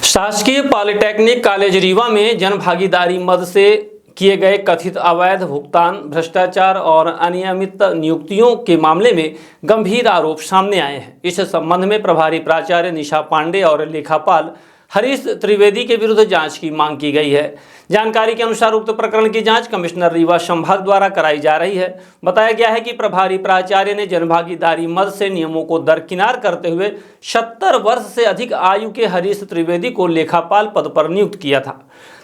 शासकीय polytechnic college Rewa में जन भागीदारी मद से किए गए कथित अवैध भुगतान, भ्रष्टाचार और अनियमित नियुक्तियों के मामले में गंभीर आरोप सामने आए हैं। इस संबंध में प्रभारी प्राचार्य निशा पांडे और लेखापाल हरीश त्रिवेदी के विरुद्ध जांच की मांग की गई है। जानकारी के अनुसार उक्त प्रकरण की जांच कमिश्नर रीवा संभाग द्वारा कराई जा रही है। बताया गया है कि प्रभारी प्राचार्य ने जनभागीदारी मद से नियमों को दरकिनार करते हुए 70 वर्ष से अधिक आयु के हरीश त्रिवेदी को लेखापाल पद पर नियुक्त किया था।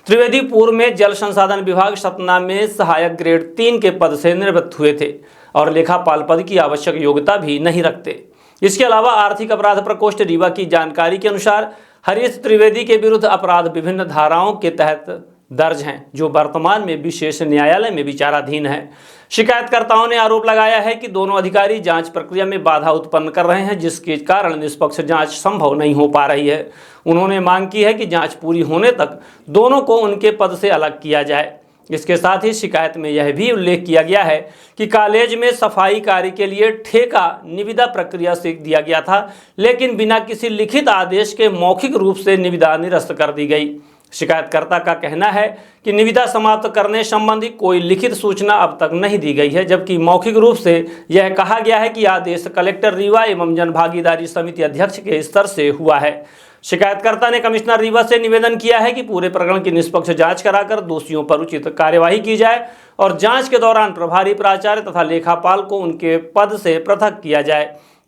त्रिवेदी पूर्व में जल संसाधन विभाग सतना में सहायक ग्रेड 3 के पद से निवृत्त हुए थे और लेखापाल पद की आवश्यक योग्यता भी नहीं रखते। इसके अलावा आर्थिक अपराध प्रकोष्ठ रीवा की जानकारी के अनुसार हरीश त्रिवेदी के विरुद्ध अपराध विभिन्न धाराओं के तहत दर्ज हैं, जो वर्तमान में विशेष न्यायालय में विचाराधीन है। शिकायतकर्ताओं ने आरोप लगाया है कि दोनों अधिकारी जांच प्रक्रिया में बाधा उत्पन्न कर रहे हैं, जिसके कारण निष्पक्ष जांच संभव नहीं हो पा रही है। उन्होंने मांग की है कि जांच पूरी होने तक दोनों को उनके पद से अलग किया जाए। इसके साथ ही शिकायत में यह भी उल्लेख किया गया है कि कॉलेज में सफाई कार्य के लिए ठेका निविदा प्रक्रिया से दिया गया था, लेकिन बिना किसी लिखित आदेश के मौखिक रूप से निविदा निरस्त कर दी गई। शिकायतकर्ता का कहना है कि निविदा समाप्त करने संबंधी कोई लिखित सूचना अब तक नहीं दी गई है, जबकि मौखिक रूप से यह कहा गया है कि आदेश कलेक्टर रीवा एवं जनभागीदारी समिति अध्यक्ष के स्तर से हुआ है। शिकायतकर्ता ने कमिश्नर रीवा से निवेदन किया है कि पूरे प्रकरण की निष्पक्ष जांच कराकर दोषियों पर उचित कार्यवाही की जाए और जांच के दौरान प्रभारी प्राचार्य तथा लेखापाल को उनके पद से पृथक किया जाए,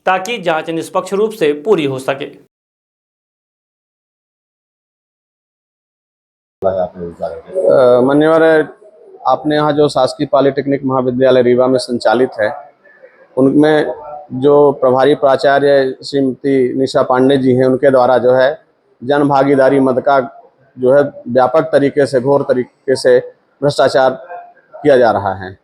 ताकि जांच निष्पक्ष रूप से पूरी हो सके। मान्यवर, आपने यहाँ जो शासकीय पॉलिटेक्निक महाविद्यालय रीवा में संचालित है, उनमें जो प्रभारी प्राचार्य श्रीमती निशा पांडे जी हैं, उनके द्वारा जो है जन भागीदारी मद का जो है व्यापक तरीके से, घोर तरीके से भ्रष्टाचार किया जा रहा है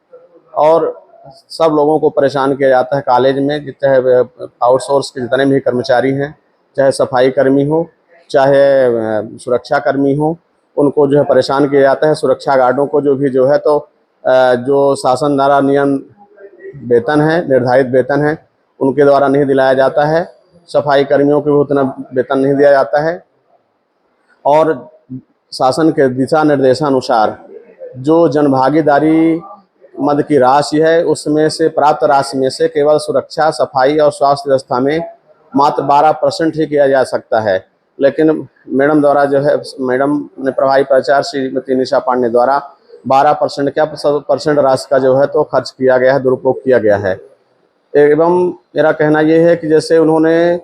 और सब लोगों को परेशान किया जाता है। कॉलेज में चाहे आउटसोर्स के जितने भी कर्मचारी हैं, चाहे सफाई कर्मी हो, चाहे सुरक्षा कर्मी हो, उनको जो है परेशान किया जाता है। सुरक्षा गार्डों को जो है तो जो शासन द्वारा नियम वेतन है, निर्धारित वेतन है, उनके द्वारा नहीं दिलाया जाता है। सफाई कर्मियों को भी उतना वेतन नहीं दिया जाता है और शासन के दिशा निर्देशानुसार जो जनभागीदारी मद की राशि है, उसमें से प्राप्त राशि में से केवल सुरक्षा, सफाई और स्वास्थ्य व्यवस्था में मात्र 12% ही किया जा सकता है। लेकिन मैडम द्वारा जो है, मैडम ने प्रभारी प्राचार्य श्रीमती निशा पांडे द्वारा 12% क्या % राशि का जो है तो खर्च किया गया है, दुरुपयोग किया गया है। एवं मेरा कहना ये है कि जैसे उन्होंने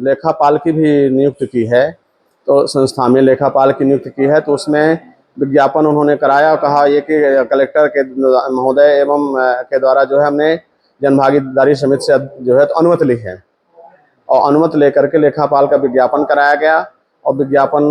लेखापाल की भी नियुक्ति की है, तो संस्था में लेखापाल की नियुक्ति की है, तो उसमें विज्ञापन उन्होंने कराया और कहा ये कि कलेक्टर के महोदय एवं के द्वारा जो है हमने जनभागीदारी समिति से जो है तो अनुमति ली है और अनुमति लेकर के लेखापाल का विज्ञापन कराया गया और विज्ञापन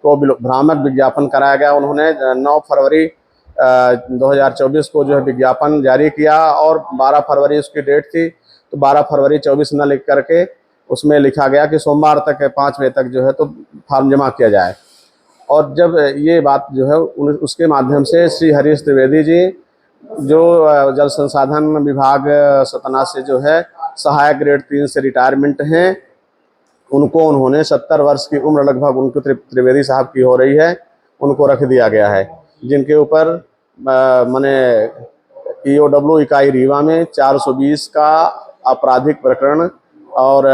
को भ्रामक विज्ञापन कराया गया। उन्होंने 9 फरवरी 2024 को जो है विज्ञापन जारी किया और 12 फरवरी उसकी डेट थी, तो 12 फरवरी 24 न लिख करके उसमें लिखा गया कि सोमवार तक 5 बजे तक जो है तो फॉर्म जमा किया जाए। और जब ये बात जो है उसके माध्यम से श्री हरीश त्रिवेदी जी, जो जल संसाधन विभाग सतना से जो है सहायक ग्रेड 3 से रिटायरमेंट हैं, उनको उन्होंने 70 वर्ष की उम्र लगभग उनको त्रिवेदी साहब की हो रही है, उनको रख दिया गया है, जिनके ऊपर माने EOW इकाई रीवा में 420 का आपराधिक प्रकरण और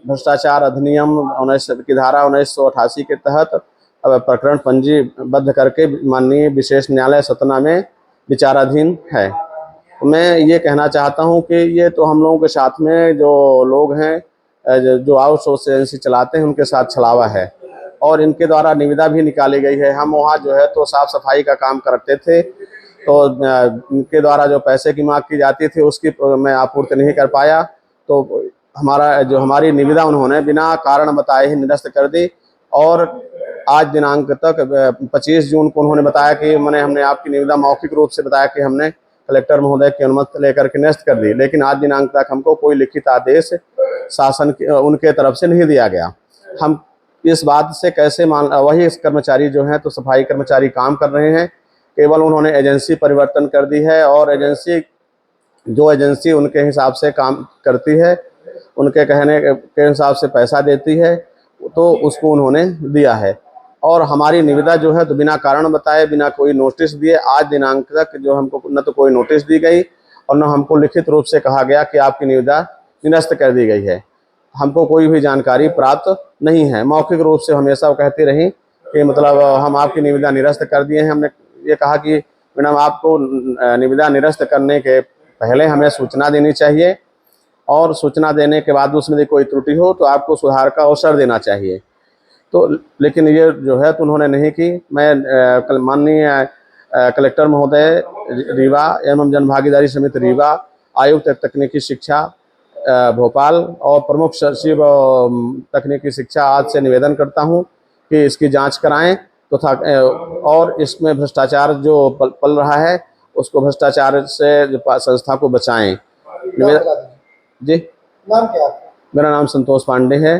भ्रष्टाचार अधिनियम 19 की धारा 1988 के तहत प्रकरण पंजीबद्ध करके माननीय विशेष न्यायालय सतना में विचाराधीन है। मैं ये कहना चाहता हूँ कि ये तो हम लोगों के साथ में जो लोग हैं, जो आउटसोर्स एजेंसी चलाते हैं, उनके साथ छलावा है और इनके द्वारा निविदा भी निकाली गई है। हम वहाँ जो है तो साफ सफाई का काम करते थे, तो इनके द्वारा जो पैसे की मांग की जाती थी उसकी मैं आपूर्ति नहीं कर पाया, तो हमारी निविदा उन्होंने बिना कारण बताए ही निरस्त कर दी और आज दिनांक तक 25 जून को उन्होंने बताया कि हमने आपकी निविदा मौखिक रूप से बताया कि हमने कलेक्टर महोदय की अनुमति लेकर के निरस्त कर दी, लेकिन आज दिनांक तक हमको कोई लिखित आदेश शासन उनके तरफ से नहीं दिया गया। हम इस बात से कैसे वही कर्मचारी जो हैं तो सफाई कर्मचारी काम कर रहे हैं, केवल उन्होंने एजेंसी परिवर्तन कर दी है और एजेंसी उनके हिसाब से काम करती है, उनके कहने के हिसाब से पैसा देती है, तो उसको उन्होंने दिया है। और हमारी निविदा जो है तो बिना कारण बताए, बिना कोई नोटिस दिए आज दिनांक तक जो हमको न तो कोई नोटिस दी गई और न हमको लिखित रूप से कहा गया कि आपकी निविदा निरस्त कर दी गई है। हमको कोई भी जानकारी प्राप्त नहीं है। मौखिक रूप से हमेशा वो कहती रही कि मतलब हम आपकी निविदा निरस्त कर दिए हैं। हमने ये कहा कि मैडम आपको निविदा निरस्त करने के पहले हमें सूचना देनी चाहिए और सूचना देने के बाद उसमें कोई त्रुटि हो तो आपको सुधार का अवसर देना चाहिए। तो लेकिन ये जो है तो उन्होंने नहीं की। मैं माननीय कलेक्टर महोदय रीवा एवं जनभागीदारी समिति रीवा, आयुक्त तकनीकी शिक्षा भोपाल और प्रमुख सचिव तकनीकी शिक्षा आज से निवेदन करता हूं कि इसकी जांच कराएं तो और इसमें भ्रष्टाचार जो पल रहा है उसको भ्रष्टाचार से संस्था को बचाएं। जी, नाम क्या है? मेरा नाम संतोष पांडे है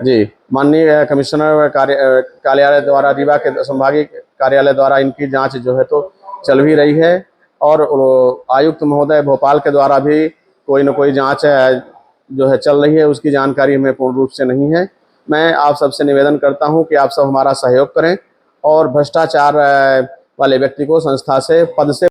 जी। माननीय कमिश्नर कार्यालय द्वारा, रीवा के संभागीय कार्यालय द्वारा इनकी जांच जो है तो चल भी रही है और आयुक्त महोदय भोपाल के द्वारा भी कोई न कोई जांच जो है चल रही है। उसकी जानकारी हमें पूर्ण रूप से नहीं है। मैं आप सबसे निवेदन करता हूं कि आप सब हमारा सहयोग करें और भ्रष्टाचार वाले व्यक्ति को संस्था से पद से